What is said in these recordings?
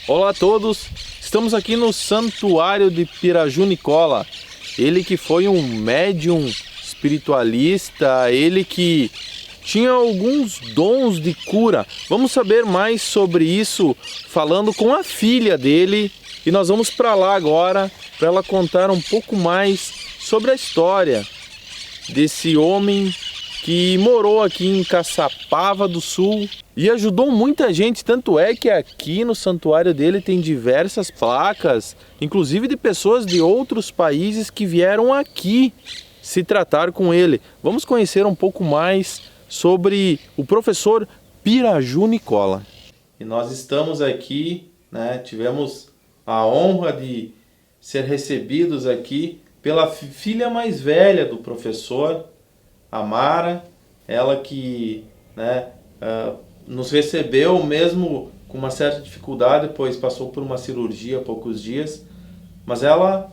Olá a todos, estamos aqui no Santuário de Piraju Nicola. Ele que foi um médium espiritualista, ele que tinha alguns dons de cura. Vamos saber mais sobre isso falando com a filha dele e nós vamos para lá agora para ela contar um pouco mais sobre a história desse homem que morou aqui em Caçapava do Sul e ajudou muita gente, tanto é que aqui no santuário dele tem diversas placas, inclusive de pessoas de outros países que vieram aqui se tratar com ele. Vamos conhecer um pouco mais sobre o professor Piraju Nicola. E nós estamos aqui, tivemos a honra de ser recebidos aqui pela filha mais velha do professor, a Mara, ela que nos recebeu mesmo com uma certa dificuldade, pois passou por uma cirurgia há poucos dias, mas ela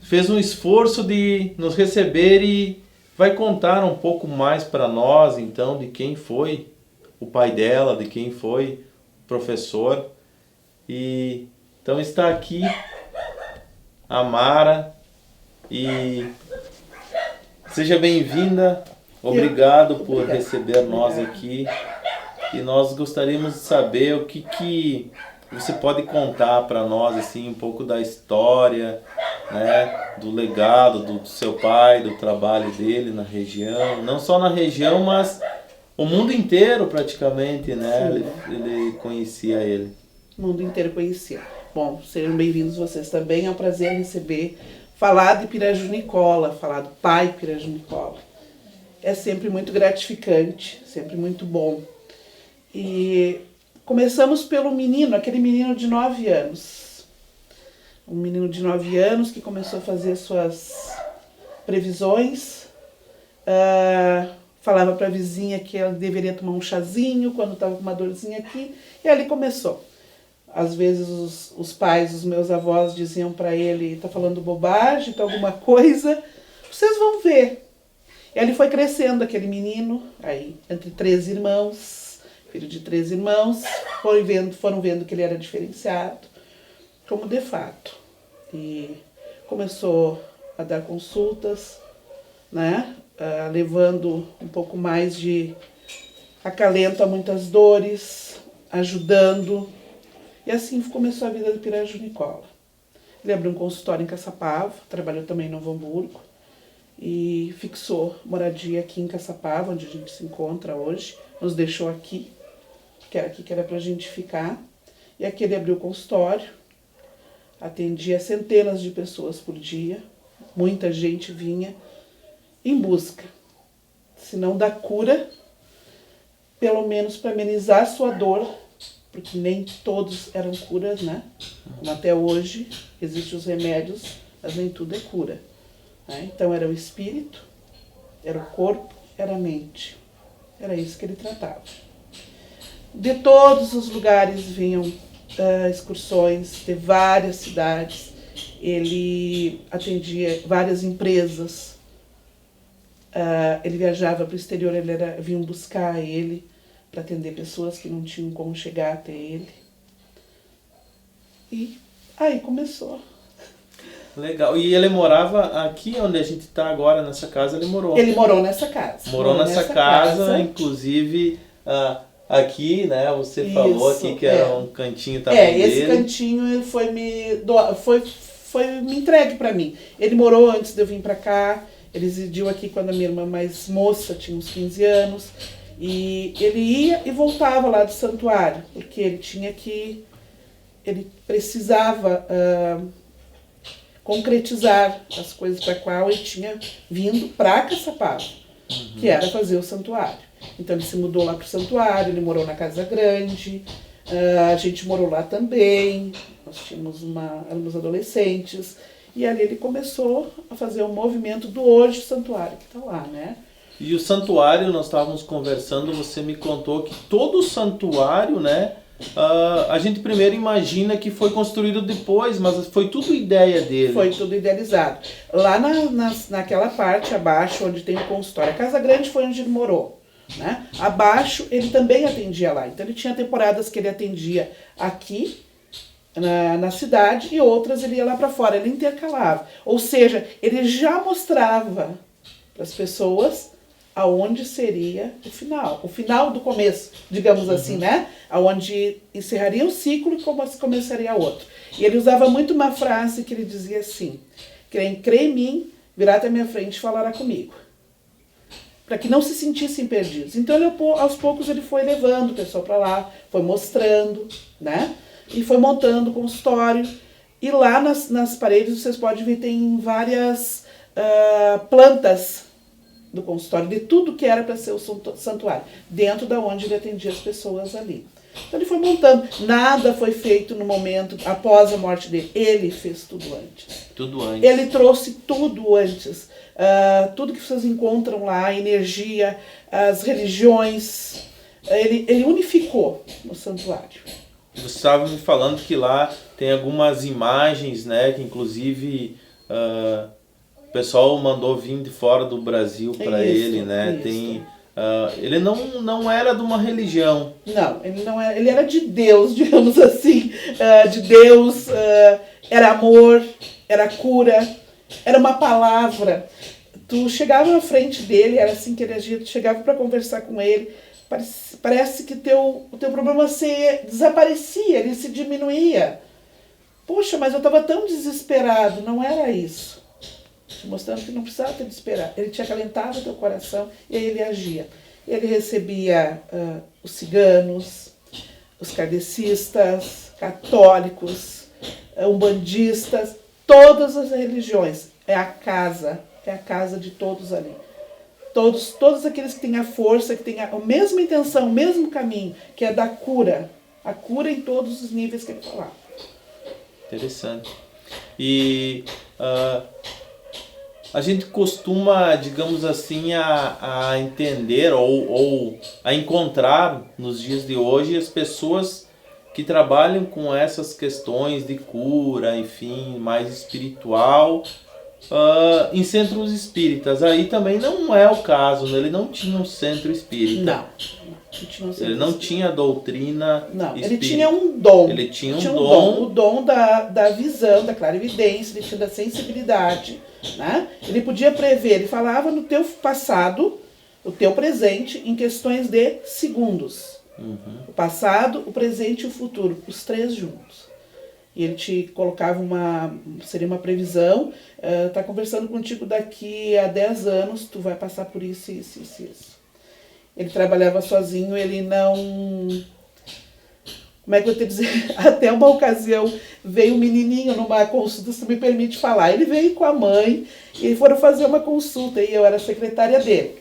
fez um esforço de nos receber e vai contar um pouco mais para nós, então, de quem foi o pai dela, de quem foi o professor. E então está aqui a Mara e seja bem-vinda, obrigado por receber nós aqui e nós gostaríamos de saber o que você pode contar para nós, assim, um pouco da história, do legado do seu pai, do trabalho dele na região, não só na região, mas o mundo inteiro praticamente, ele conhecia ele. O mundo inteiro conhecia. Bom, sejam bem-vindos vocês também, é um prazer receber, falar de Piraju Nicola, falar do pai Piraju Nicola. É sempre muito gratificante, sempre muito bom. E começamos pelo menino, aquele menino de 9 anos. Um menino de 9 anos que começou a fazer suas previsões, falava para a vizinha que ela deveria tomar um chazinho quando estava com uma dorzinha aqui, e ali começou. Às vezes os pais, os meus avós diziam para ele, tá falando bobagem, tá alguma coisa, vocês vão ver. E ele foi crescendo, aquele menino, aí entre 3 irmãos, filho de 3 irmãos, foram vendo que ele era diferenciado, como de fato. E começou a dar consultas, levando um pouco mais de acalento a muitas dores, ajudando. E assim começou a vida do Piraju Nicola. Ele abriu um consultório em Caçapava, trabalhou também em Novo Hamburgo e fixou moradia aqui em Caçapava, onde a gente se encontra hoje. Nos deixou aqui que era para a gente ficar. E aqui ele abriu o consultório, atendia centenas de pessoas por dia. Muita gente vinha em busca, se não da cura, pelo menos para amenizar a sua dor, porque nem todos eram curas, Como até hoje existem os remédios, mas nem tudo é cura. Então era o espírito, era o corpo, era a mente. Era isso que ele tratava. De todos os lugares vinham excursões, de várias cidades. Ele atendia várias empresas. Ele viajava para o exterior, vinham buscar ele para atender pessoas que não tinham como chegar até ele. E aí começou. Legal. E ele morava aqui onde a gente está agora, nessa casa, ele morou? Ele morou nessa casa. Morou nessa casa, inclusive aqui, você falou aqui que era um cantinho também dele. Esse cantinho foi me entregue para mim. Ele morou antes de eu vir para cá, ele residiu aqui quando a minha irmã mais moça tinha uns 15 anos. E ele ia e voltava lá do santuário, porque ele precisava concretizar as coisas para qual ele tinha vindo para Caçapava, que era fazer o santuário. Então ele se mudou lá para o santuário, ele morou na Casa Grande, a gente morou lá também, nós éramos adolescentes, e ali ele começou a fazer o movimento do hoje santuário, que está lá, E o santuário, nós estávamos conversando, você me contou que todo o santuário, a gente primeiro imagina que foi construído depois, mas foi tudo ideia dele. Foi tudo idealizado. Lá naquela parte abaixo, onde tem o consultório, a Casa Grande foi onde ele morou. Abaixo, ele também atendia lá. Então ele tinha temporadas que ele atendia aqui na cidade e outras ele ia lá para fora, ele intercalava. Ou seja, ele já mostrava para as pessoas aonde seria o final do começo, digamos assim, né? Aonde encerraria o ciclo e começaria outro. E ele usava muito uma frase que ele dizia assim: quem crê em mim, virá até minha frente e falará comigo. Para que não se sentissem perdidos. Então, aos poucos, ele foi levando o pessoal para lá, foi mostrando, né? E foi montando o consultório. E lá nas paredes, vocês podem ver, tem várias plantas do consultório, de tudo que era para ser o santuário, dentro da onde ele atendia as pessoas ali. Então, ele foi montando. Nada foi feito no momento, após a morte dele. Ele fez tudo antes. Tudo antes. Ele trouxe tudo antes. Tudo que vocês encontram lá, a energia, as religiões, ele unificou no santuário. Você estava me falando que lá tem algumas imagens, né, que inclusive o pessoal mandou vir de fora do Brasil para ele, né? Isso. Tem, ele não era de uma religião. Não, ele não era, ele era de Deus, digamos assim, de Deus, era amor, era cura, era uma palavra. Tu chegava na frente dele, era assim que ele agia, tu chegava para conversar com ele, parece que o teu problema desaparecia, ele se diminuía. Poxa, mas eu estava tão desesperado. Não era isso. Te mostrando que não precisava ter desesperado. Ele te acalentava o teu coração e aí ele agia. Ele recebia os ciganos, os kardecistas, católicos, umbandistas, todas as religiões. É a casa de todos ali. Todos aqueles que têm a força, que têm a mesma intenção, o mesmo caminho, que é da cura. A cura em todos os níveis que ele falava. Interessante. E a gente costuma, digamos assim, a entender ou a encontrar nos dias de hoje as pessoas que trabalham com essas questões de cura, enfim, mais espiritual, em centros espíritas. Aí também não é o caso, né? Ele não tinha um centro espírita. Ele não tinha doutrina espírita. Ele tinha um dom. Ele tinha um dom. O dom da visão, da clarividência, ele tinha da sensibilidade, né? Ele podia prever, ele falava no teu passado, o teu presente, em questões de segundos. O passado, o presente e o futuro, os três juntos. E ele te colocava seria uma previsão, tá conversando contigo daqui a 10 anos, tu vai passar por isso, isso, isso, isso. Ele trabalhava sozinho, ele não... Como é que eu vou te dizer? Até uma ocasião veio um menininho numa consulta, se me permite falar. Ele veio com a mãe e foram fazer uma consulta e eu era secretária dele.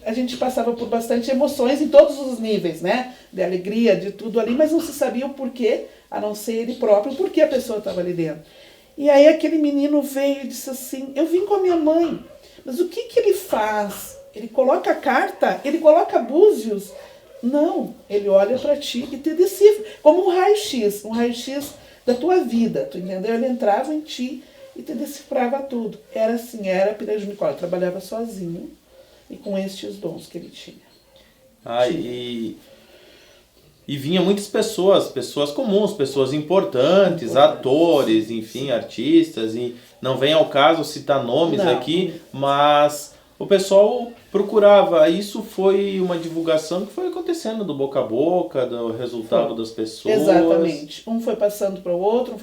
A gente passava por bastante emoções em todos os níveis, né? De alegria, de tudo ali, mas não se sabia o porquê, a não ser ele próprio, o porquê a pessoa estava ali dentro. E aí aquele menino veio e disse assim, eu vim com a minha mãe, mas o que ele faz? Ele coloca a carta, ele coloca búzios. Não, ele olha para ti e te decifra, como um raio-x da tua vida, tu entendeu? Ele entrava em ti e te decifrava tudo. Era assim, era Pirajuí Nicola, trabalhava sozinho e com estes dons que ele tinha. E vinha muitas pessoas comuns, pessoas importantes, atores, enfim, artistas, e não vem ao caso citar nomes aqui, mas o pessoal procurava. Isso foi uma divulgação que foi acontecendo do boca a boca, do resultado das pessoas. Exatamente. Um foi passando para o outro,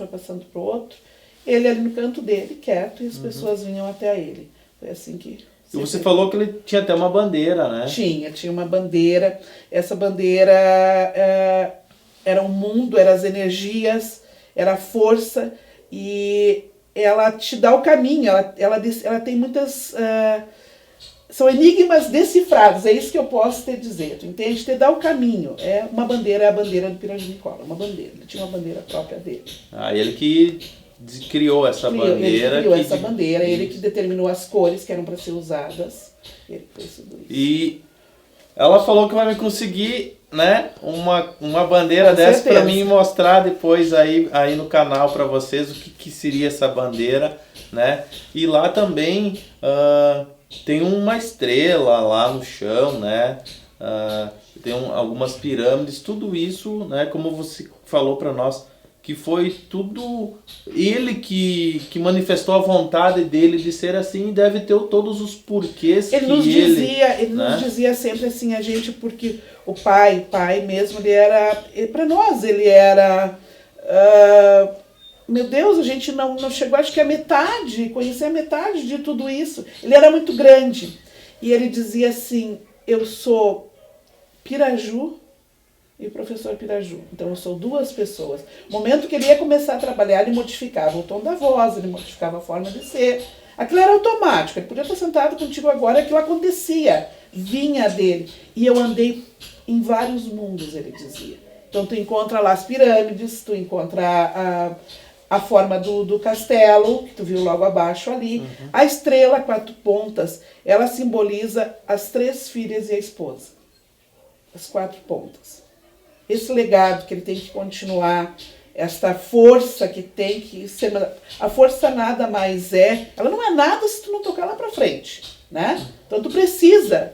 ele ali no canto dele, quieto, e as pessoas vinham até ele. Foi assim que... E você falou que ele tinha até uma bandeira, né? Tinha uma bandeira. Essa bandeira era o mundo, eram as energias, era a força, e ela te dá o caminho, ela tem muitas... são enigmas decifrados, é isso que eu posso te dizer, tu entende? Te dá o caminho. É uma bandeira, é a bandeira do Pirajuí Nicola, uma bandeira. Ele tinha uma bandeira própria dele. Ele que criou essa bandeira. Ele criou essa bandeira, ele que determinou as cores que eram para ser usadas. Ele fez tudo isso. E ela falou que vai me conseguir, né, uma bandeira com dessa para mim mostrar depois aí no canal para vocês o que seria essa bandeira, né? E lá também tem uma estrela lá no chão, né? Tem algumas pirâmides, tudo isso, né? Como você falou para nós, que foi tudo ele que manifestou a vontade dele de ser assim, deve ter todos os porquês ele que nos dizia, ele né? nos dizia sempre assim, a gente, porque o pai mesmo, ele era, para nós, ele era, meu Deus, a gente não chegou, acho que a metade, conhecer a metade de tudo isso. Ele era muito grande. E ele dizia assim, eu sou Piraju e o professor Piraju. Então eu sou duas pessoas. No momento que ele ia começar a trabalhar, ele modificava o tom da voz, ele modificava a forma de ser. Aquilo era automático, ele podia estar sentado contigo agora, aquilo acontecia, vinha dele. E eu andei em vários mundos, ele dizia. Então tu encontra lá as pirâmides, tu encontra a forma do castelo, que tu viu logo abaixo ali. Uhum. A estrela, 4 pontas, ela simboliza as 3 filhas e a esposa. As 4 pontas. Esse legado que ele tem que continuar, esta força que tem que ser... A força nada mais ela não é nada se tu não tocar lá pra frente, né? Então tu precisa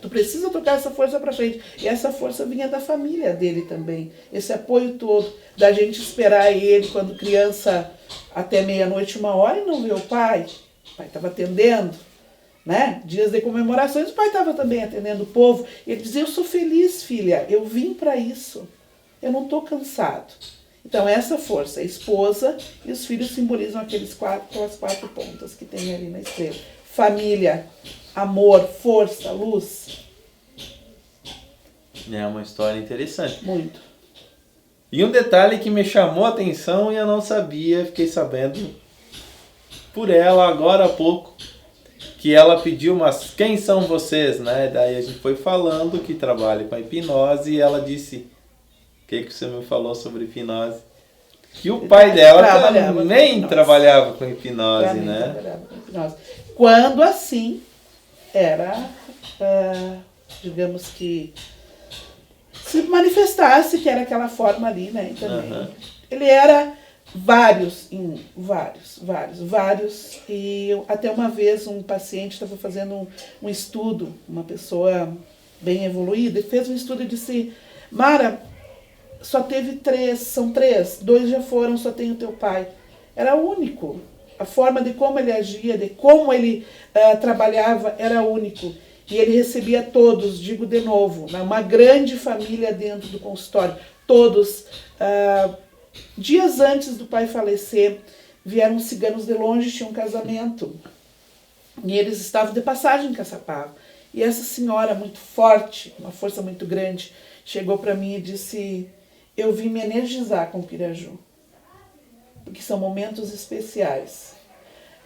tocar essa força pra frente. E essa força vinha da família dele também. Esse apoio todo, da gente esperar ele quando criança até meia-noite, 1h, e não ver o pai. O pai estava atendendo, né? Dias de comemorações, o pai estava também atendendo o povo. E ele dizia, eu sou feliz, filha, eu vim para isso. Eu não estou cansado. Então essa força, a esposa e os filhos simbolizam aquelas 4 pontas que tem ali na estrela. Família, amor, força, luz. É uma história interessante. Muito. E um detalhe que me chamou a atenção e eu não sabia, fiquei sabendo por ela agora há pouco, que ela pediu, mas quem são vocês, né? Daí a gente foi falando que trabalha com a hipnose e ela disse, o que você me falou sobre hipnose? Que o pai dela também trabalhava com hipnose, né? Trabalhava com hipnose. Quando assim era, digamos que, se manifestasse que era aquela forma ali, né? Também. Uhum. Ele era vários. E até uma vez um paciente estava fazendo um estudo, uma pessoa bem evoluída, fez um estudo e disse, Mara, só teve 3, são 3, 2 já foram, só tem o teu pai. Era único. A forma de como ele agia, de como ele trabalhava, era único. E ele recebia todos, digo de novo, uma grande família dentro do consultório. Todos, dias antes do pai falecer, vieram ciganos de longe, tinham um casamento. E eles estavam de passagem em Caçapava. E essa senhora, muito forte, uma força muito grande, chegou para mim e disse, eu vim me energizar com o Piraju. Porque são momentos especiais.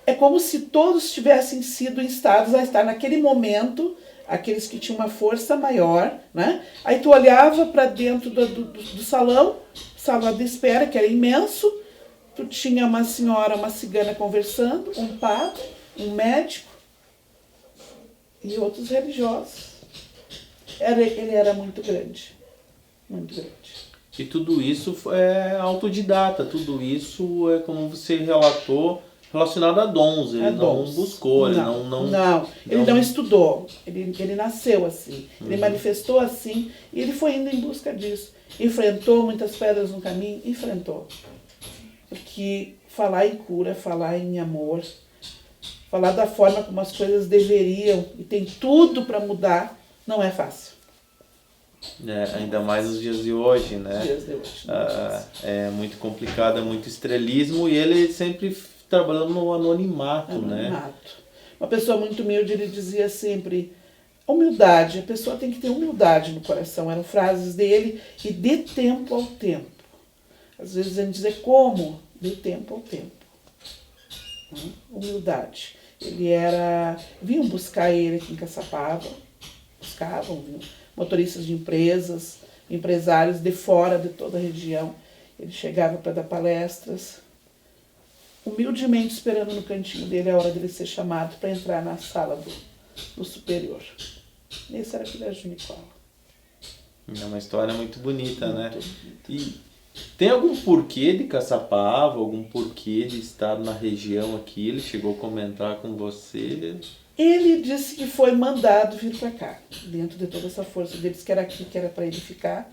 É como se todos tivessem sido instados a estar naquele momento, aqueles que tinham uma força maior, né? Aí tu olhava para dentro do salão, sala de espera, que era imenso, tu tinha uma senhora, uma cigana conversando, um padre, um médico e outros religiosos. Ele era muito grande, muito grande. E tudo isso é autodidata, tudo isso é como você relatou, relacionado a dons, ele não buscou, ele ele não estudou, ele nasceu assim, ele manifestou assim e ele foi indo em busca disso. Enfrentou muitas pedras no caminho, enfrentou. Porque falar em cura, falar em amor, falar da forma como as coisas deveriam e tem tudo para mudar, não é fácil. Ainda mais nos dias de hoje, né? Os dias de hoje. É muito complicado, é muito estrelismo e ele sempre trabalhando no anonimato, né? Uma pessoa muito humilde, ele dizia sempre, humildade, a pessoa tem que ter humildade no coração, eram frases dele, e dê tempo ao tempo. Às vezes ele dizia como? Dê tempo ao tempo. Humildade. Vinham buscar ele aqui em Caçapava, vinham motoristas de empresas, empresários de fora de toda a região. Ele chegava para dar palestras, humildemente esperando no cantinho dele a hora dele ser chamado para entrar na sala do superior. Esse era Piraju Nicola. É uma história muito bonita, né? E tem algum porquê de Caçapava, algum porquê de estar na região aqui? Ele chegou a comentar com você? Ele disse que foi mandado vir para cá, dentro de toda essa força deles, que era aqui, que era para ele ficar.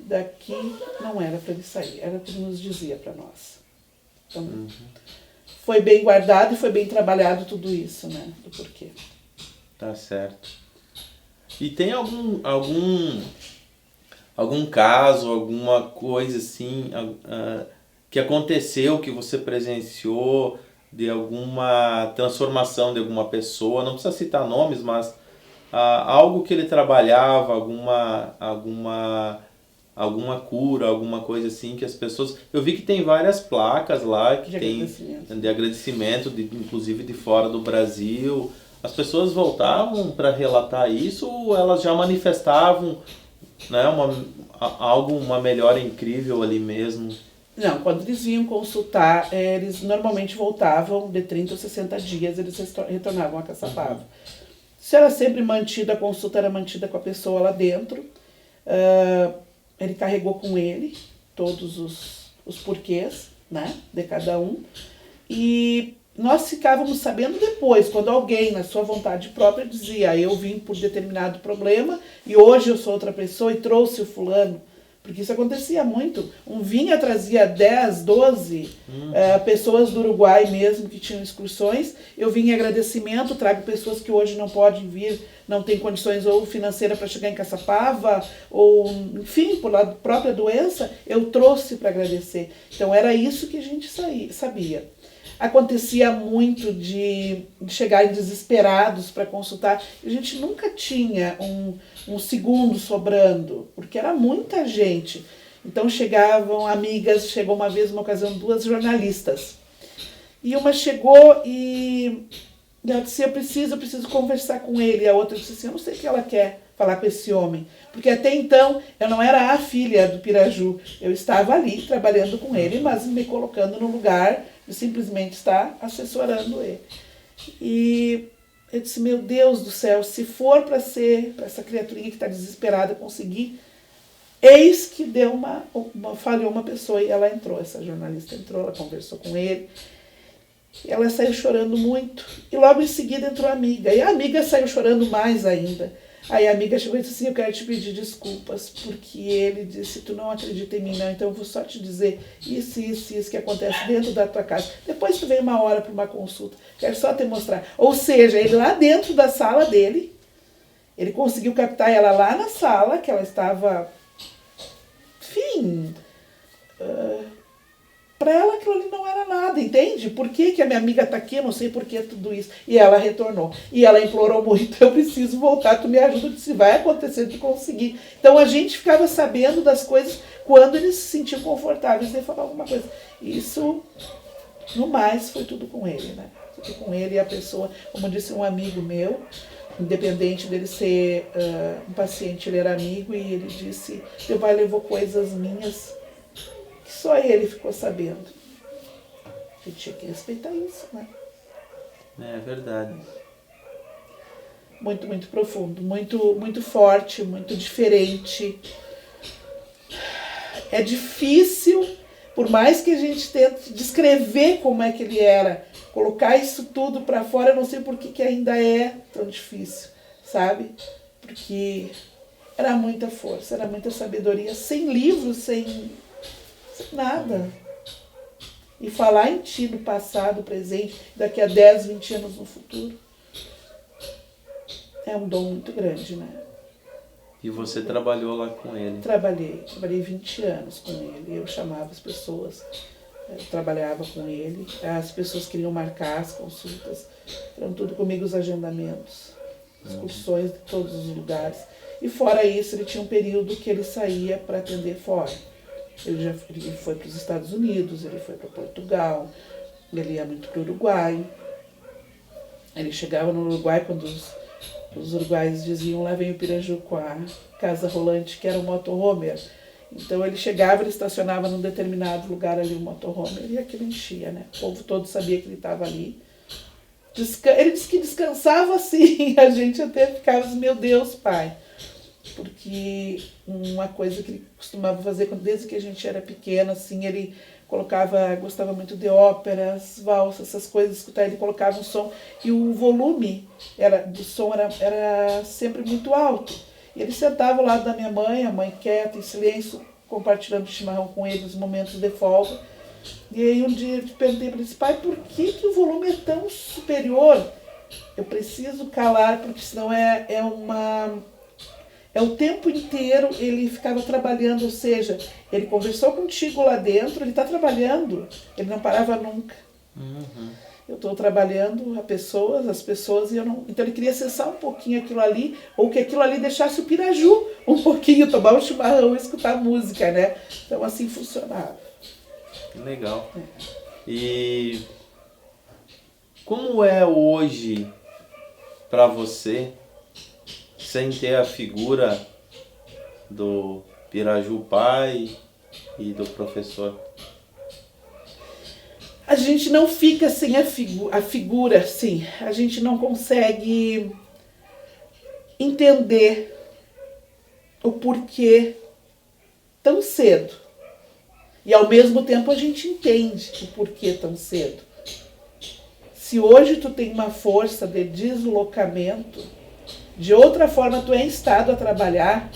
daqui não era para ele sair, era o que ele nos dizia para nós. Então, foi bem guardado e foi bem trabalhado tudo isso, né? Do porquê. Tá certo. E tem algum caso, alguma coisa assim que aconteceu, que você presenciou, de alguma transformação de alguma pessoa? Não precisa citar nomes, mas algo que ele trabalhava, alguma cura, alguma coisa assim que as pessoas... Eu vi que tem várias placas lá que tem de agradecimento, inclusive de fora do Brasil. As pessoas voltavam para relatar isso ou elas já manifestavam, né, uma melhora incrível ali mesmo? Não, quando eles vinham consultar, eles normalmente voltavam de 30 ou 60 dias, eles retornavam a Caçapava. Se era sempre mantida, a consulta era mantida com a pessoa lá dentro. Ele carregou com ele todos os porquês, né, de cada um. E nós ficávamos sabendo depois, quando alguém, na sua vontade própria, dizia: eu vim por determinado problema e hoje eu sou outra pessoa e trouxe o fulano. Porque isso acontecia muito. Vinha, trazia 10, 12 pessoas do Uruguai mesmo que tinham excursões. Eu vim em agradecimento, trago pessoas que hoje não podem vir, não têm condições ou financeira para chegar em Caçapava, ou enfim, por lado própria doença, eu trouxe para agradecer. Então era isso que a gente sabia. Acontecia muito de chegarem desesperados para consultar. A gente nunca tinha um segundo sobrando, porque era muita gente. Então chegavam amigas, chegou uma vez, uma ocasião, 2 jornalistas. E uma chegou e ela disse: eu preciso conversar com ele. E a outra disse assim: eu não sei o que ela quer falar com esse homem. Porque até então eu não era a filha do Piraju. Eu estava ali trabalhando com ele, mas me colocando no lugar de simplesmente estar assessorando ele. E eu disse: meu Deus do céu, se for para ser, para essa criaturinha que está desesperada conseguir, eis que deu falhou uma pessoa e ela entrou, essa jornalista entrou, ela conversou com ele. Ela saiu chorando muito e logo em seguida entrou a amiga. E a amiga saiu chorando mais ainda. Aí a amiga chegou e disse assim: eu quero te pedir desculpas, porque ele disse: tu não acredita em mim não, então eu vou só te dizer isso que acontece dentro da tua casa. Depois tu vem uma hora para uma consulta, quero só te mostrar. Ou seja, ele lá dentro da sala dele, ele conseguiu captar ela lá na sala, que ela estava, enfim... para ela aquilo ali não era nada, entende? Por que a minha amiga está aqui? Eu não sei por que tudo isso. E ela retornou. E ela implorou muito: eu preciso voltar, tu me ajuda, se vai acontecer, tu conseguir. Então a gente ficava sabendo das coisas quando eles se sentiam confortáveis de falar alguma coisa. Isso, no mais, foi tudo com ele, né? Tudo com ele e a pessoa, como disse um amigo meu, independente dele ser um paciente, ele era amigo, e ele disse: teu pai levou coisas minhas que só ele ficou sabendo. A gente tinha que respeitar isso, né? É verdade. Muito, muito profundo, muito, muito forte, muito diferente. É difícil, por mais que a gente tente descrever como é que ele era, colocar isso tudo para fora, eu não sei por que ainda é tão difícil, sabe? Porque era muita força, era muita sabedoria, sem livros, sem nada. E falar em ti no passado, presente, daqui a 10, 20 anos no futuro, é um dom muito grande, né? E você trabalhou lá com ele? Trabalhei 20 anos com ele. Eu chamava as pessoas, trabalhava com ele. As pessoas queriam marcar as consultas, eram tudo comigo os agendamentos, excursões de todos os lugares. E fora isso, ele tinha um período que ele saía para atender fora. Ele foi para os Estados Unidos, ele foi para Portugal, ele ia muito para o Uruguai. Ele chegava no Uruguai quando os uruguaios diziam: lá vem o Piraju com a casa rolante, que era um motorhomer. Então ele chegava, ele estacionava num determinado lugar ali, um motorhomer, e aquilo enchia, né? O povo todo sabia que ele estava ali. Ele disse que descansava assim, a gente até ficava assim: meu Deus, pai. Porque uma coisa que ele costumava fazer desde que a gente era pequena, assim, ele gostava muito de óperas, valsas, essas coisas, escutar, ele colocava um som, e o volume do som era sempre muito alto. E ele sentava ao lado da minha mãe, a mãe quieta, em silêncio, compartilhando chimarrão com ele nos momentos de folga. E aí um dia eu perguntei para ele, pai, por que o volume é tão superior? Eu preciso calar, porque senão é o tempo inteiro ele ficava trabalhando, ou seja, ele conversou contigo lá dentro, ele está trabalhando, ele não parava nunca. Eu estou trabalhando as pessoas, e eu não. Então ele queria cessar um pouquinho aquilo ali, ou que aquilo ali deixasse o Piraju um pouquinho, tomar um chimarrão e escutar música, né? Então assim funcionava. Legal. E como é hoje para você, sem ter a figura do Piraju pai e do professor? A gente não fica sem a figura, assim. A gente não consegue entender o porquê tão cedo. E ao mesmo tempo a gente entende o porquê tão cedo. Se hoje tu tem uma força de deslocamento, de outra forma tu é instado a trabalhar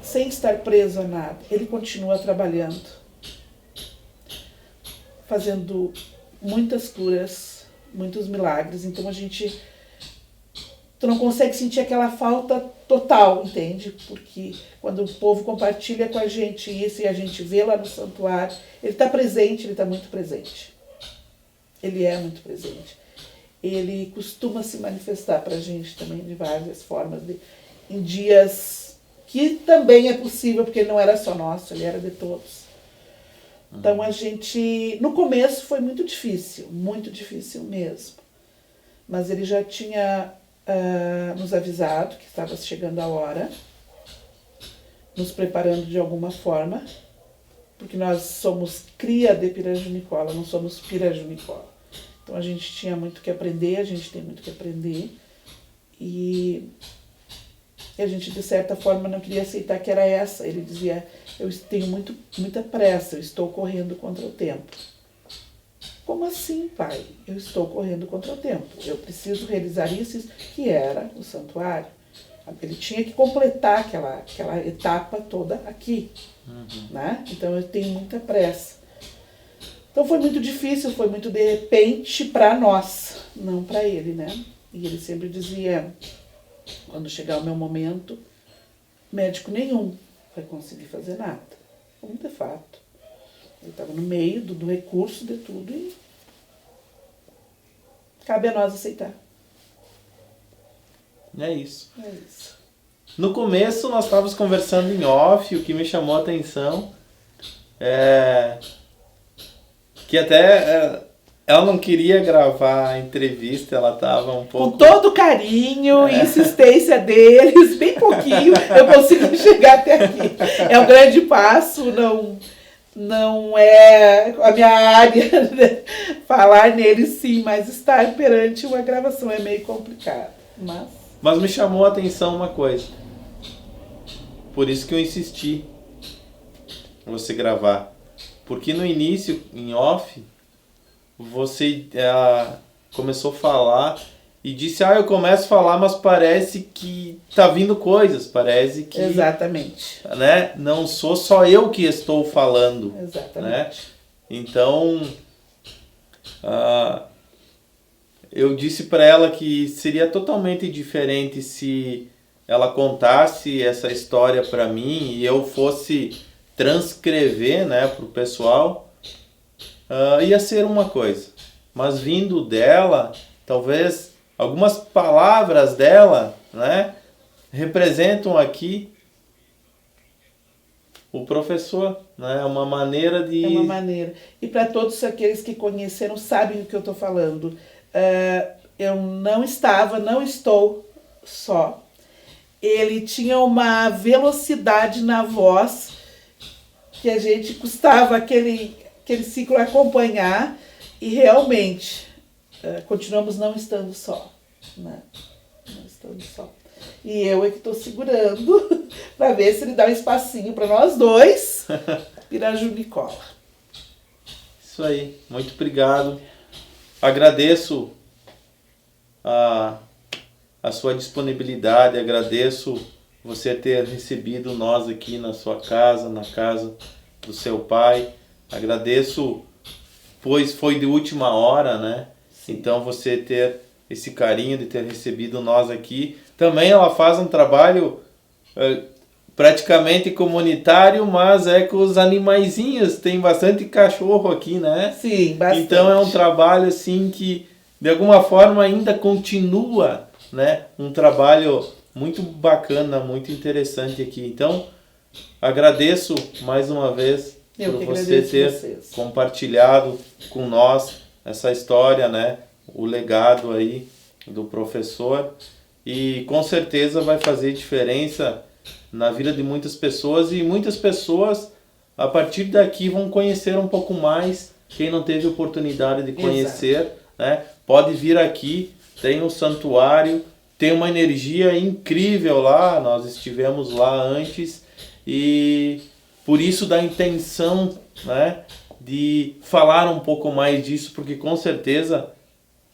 sem estar preso a nada. Ele continua trabalhando, fazendo muitas curas, muitos milagres. Então tu não consegue sentir aquela falta total, entende? Porque quando o povo compartilha com a gente isso e a gente vê lá no santuário, ele está presente, ele está muito presente. Ele é muito presente. Ele costuma se manifestar para a gente também de várias formas, em dias que também é possível, porque ele não era só nosso, ele era de todos. Então a gente, no começo foi muito difícil mesmo. Mas ele já tinha nos avisado que estava chegando a hora, nos preparando de alguma forma, porque nós somos cria de Pirajunicola, não somos Pirajunicola. Então a gente tinha muito que aprender, a gente tem muito que aprender, e a gente de certa forma não queria aceitar que era essa. Ele dizia, eu tenho muita pressa, eu estou correndo contra o tempo. Como assim, pai? Eu estou correndo contra o tempo. Eu preciso realizar isso, que era o santuário. Ele tinha que completar aquela etapa toda aqui. Né? Então eu tenho muita pressa. Então foi muito difícil, foi muito de repente para nós, não para ele, né? E ele sempre dizia, quando chegar o meu momento, médico nenhum vai conseguir fazer nada. Como de fato. Ele estava no meio do recurso de tudo e cabe a nós aceitar. É isso. É isso. No começo nós estávamos conversando em off, o que me chamou a atenção é que até ela não queria gravar a entrevista, ela estava um pouco... Com todo o carinho e insistência deles, bem pouquinho, eu consegui chegar até aqui. É um grande passo, não é a minha área, né? Falar nele sim, mas estar perante uma gravação é meio complicado. Mas me chamou a atenção uma coisa. Por isso que eu insisti em você gravar. Porque no início, em off, você começou a falar e disse, eu começo a falar, mas parece que tá vindo coisas, parece que... Exatamente. Né? Não sou só eu que estou falando. Exatamente. Né? Então, eu disse para ela que seria totalmente diferente se ela contasse essa história para mim e eu fosse transcrever, né, para o pessoal. Ia ser uma coisa, mas vindo dela, talvez algumas palavras dela, né, representam aqui o professor, né, uma maneira de... É uma maneira. E para todos aqueles que conheceram, sabem o que eu estou falando. Eu não estou só. Ele tinha uma velocidade na voz que a gente custava aquele ciclo acompanhar e realmente continuamos não estando só. Né? Não estando só. E eu é que estou segurando para ver se ele dá um espacinho para nós dois. Pirajunicola. Isso aí. Muito obrigado. Agradeço a sua disponibilidade, agradeço você ter recebido nós aqui na sua casa, na casa do seu pai. Agradeço, pois foi de última hora, né? Sim. Então você ter esse carinho de ter recebido nós aqui. Também ela faz um trabalho praticamente comunitário, mas é com os animaizinhos. Tem bastante cachorro aqui, né? Sim, bastante. Então é um trabalho assim que de alguma forma ainda continua, né? Um trabalho muito bacana, muito interessante aqui. Então agradeço mais uma vez por você ter compartilhado com nós essa história, né? O legado aí do professor, e com certeza vai fazer diferença na vida de muitas pessoas, e muitas pessoas a partir daqui vão conhecer um pouco mais. Quem não teve oportunidade de conhecer, né? Pode vir aqui, tem um santuário, tem uma energia incrível lá, nós estivemos lá antes, e por isso da intenção, né, de falar um pouco mais disso, porque com certeza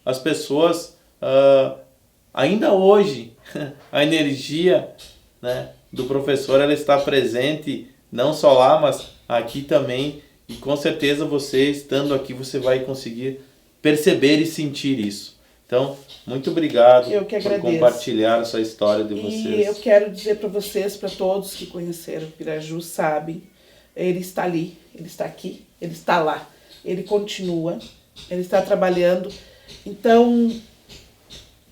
as pessoas, ainda hoje, a energia, né, do professor ela está presente, não só lá, mas aqui também, e com certeza você estando aqui, você vai conseguir perceber e sentir isso. Então, muito obrigado por compartilhar essa história de vocês. E eu quero dizer para vocês, para todos que conheceram o Piraju, sabem, ele está ali, ele está aqui, ele está lá, ele continua, ele está trabalhando. Então,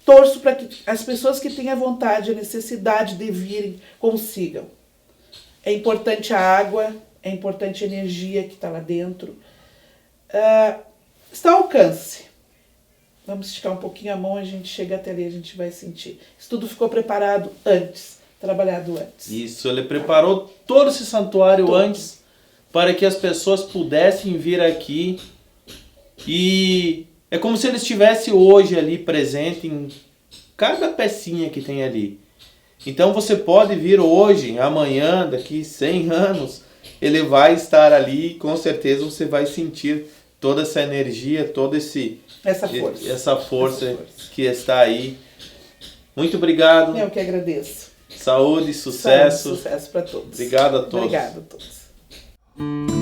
torço para que as pessoas que têm a vontade, a necessidade de virem, consigam. É importante a água, é importante a energia que está lá dentro. Está ao alcance. Vamos esticar um pouquinho a mão, a gente chega até ali, a gente vai sentir. Isso tudo ficou preparado antes, trabalhado antes. Isso, ele preparou todo esse santuário antes para que as pessoas pudessem vir aqui, e é como se ele estivesse hoje ali presente em cada pecinha que tem ali. Então você pode vir hoje, amanhã, daqui 100 anos, ele vai estar ali, e com certeza você vai sentir toda essa energia, toda essa força que está aí. Muito obrigado. Eu que agradeço. Saúde, sucesso. Sucesso para todos. Obrigado a todos. Obrigado a todos.